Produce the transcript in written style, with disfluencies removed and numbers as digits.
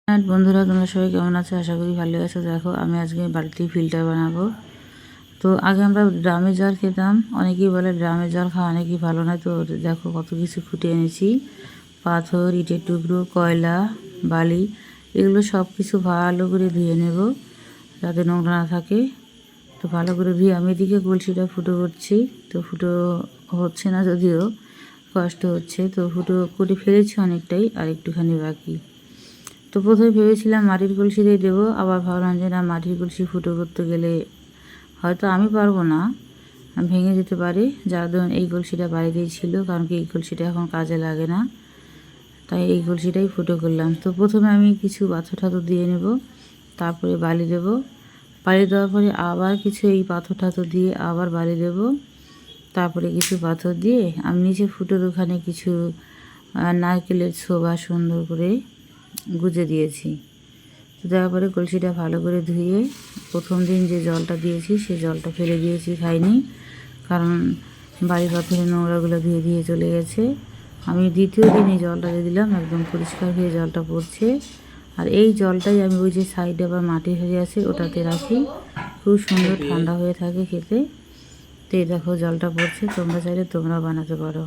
হ্যাঁ বন্ধুরা, তোমরা সবাই কেমন আছো? আশা করি ভালো আছো। দেখো, আমি আজকে বাড়িতেই ফিল্টার বানাবো। তো আগে আমরা ড্রামের জল খেতাম, অনেকেই বলে ড্রামের জল খাওয়া অনেকই ভালো নয়। তো দেখো কত কিছু ফুটিয়ে এনেছি, পাথর, ইটের টুকরো, কয়লা, বালি, এগুলো সব কিছু ভালো করে ধুয়ে নেব যাতে নোংরা না থাকে। তো ভালো করে ধুয়ে আমি এদিকে কলসিটা ফুটো করছি। তো ফুটো হচ্ছে না, যদিও কষ্ট হচ্ছে। তো ফুটো করে ফেলেছি অনেকটাই, আর একটুখানি বাকি। তো প্রথমে ভেবেছিলাম মাটির কলসিতেই দেবো, আবার ভাবলাম যে না, মাটির কলসি ফুটো করতে গেলে হয়তো আমি পারবো না, ভেঙে যেতে পারে। যার ধরুন এই কলসিটা বাড়িতেই ছিল, কারণ কি এই কলসিটা এখন কাজে লাগে না, তাই এই কলসিটাই ফুটো করলাম। তো প্রথমে আমি কিছু পাথর ঠাথর দিয়ে নেব, তারপরে বালি দেবো। বালি দেওয়ার পরে আবার কিছু এই পাথর ঠাথর দিয়ে আবার বালি দেবো, তারপরে কিছু পাথর দিয়ে আমি নিচে ফুটোর ওখানে কিছু নারকেলের ছোবা সুন্দর করে গুজে দিয়েছি। তো দেওয়ার পরে কলসিটা ভালো করে ধুয়ে প্রথম দিন যে জলটা দিয়েছি সেই জলটা ফেলে দিয়েছি, খাইনি, কারণ বাড়ি পাথরের নোংরাগুলো ধুয়ে দিয়ে চলে গেছে। আমি দ্বিতীয় দিন এই জলটা দিয়ে দিলাম, একদম পরিষ্কার হয়ে জলটা পড়ছে। আর এই জলটাই আমি ওই যে সাইডে আবার মাটি হয়ে আছে ওটাতে রাখি, খুব সুন্দর ঠান্ডা হয়ে থাকে খেতে। তো এই দেখো জলটা পড়ছে, তোমরা চাইলে তোমরা বানাতে পারো।